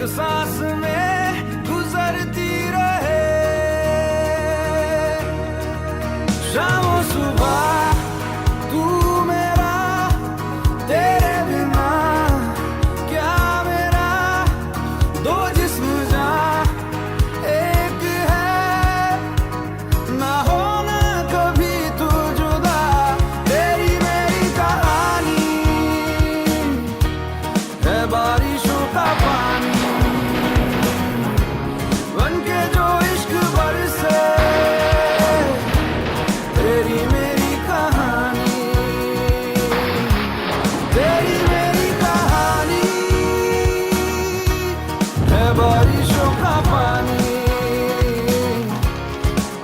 सांस में गुजरती रहे शाम सुबह तू मेरा तेरे बिना क्या मेरा दो जिस्म जा एक है ना होना कभी तू जुदा तेरी मेरी कहानी है बारिशों का पानी बनके जो इश्क बरसे तेरी मेरी कहानी तेरी मेरी कहानी है बारिशों का पानी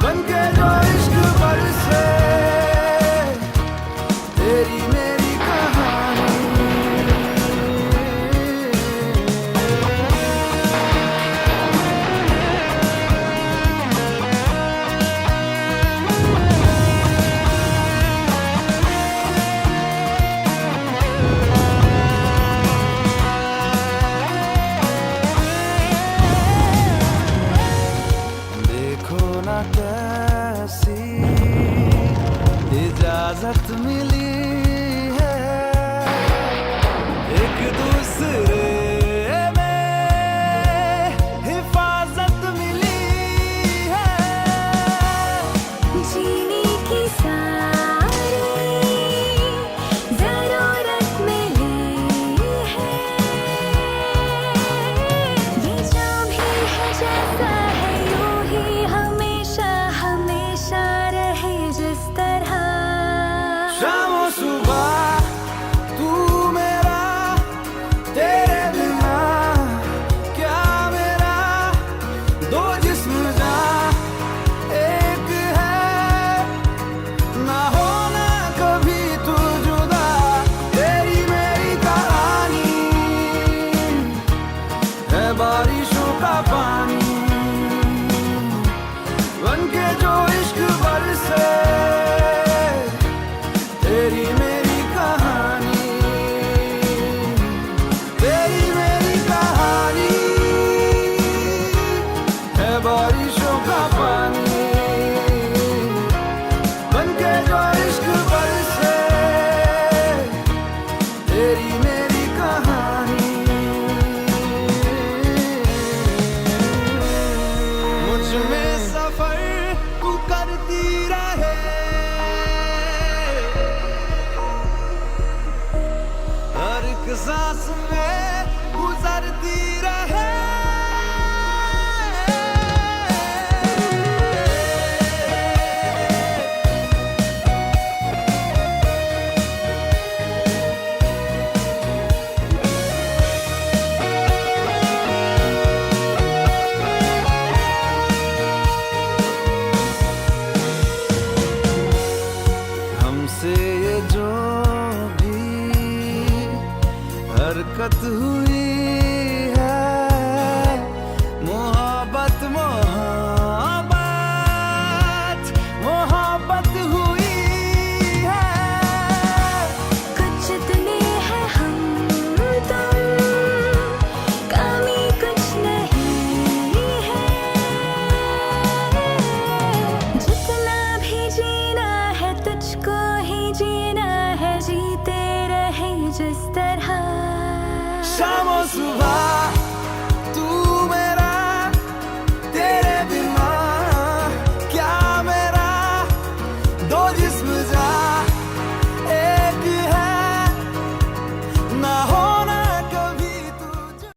बनके जो इश्क बरसे तेरी मेरी कहानी देखो ना कैसी इजाजत मिली है एक दूसरे में हिफाजत मिली है जीने की सारी जरूरत मिली है ये जो भी है जैसा है यूं ही हमेशा हमेशा रहे जिस तरह शाम सुबह तू मेरा तेरे बिना क्या मेरा दो जिस्म जा एक है ना होना कभी तू जुदा तेरी मेरी कहानी है बारिशों का पानी बनके जो इश्क बरसे तेरी मेरी कहानी तेरी मेरी कहानी है बारिशों का पानी बनके जो इश्क बरसे तेरी मेरी कहानी मुझ में सफर तू करती रहे हर एक सांस में गुजरती रहे हमसे ये जो भी हरकत हुई है मोहब्बत मोहब्बत मोहब्बत हुई है कुछ इतने हैं हम तुम कमी कुछ नहीं है जितना भी जीना है तुझको ही जीना है जीते रहे जिस तरह शाम सुबह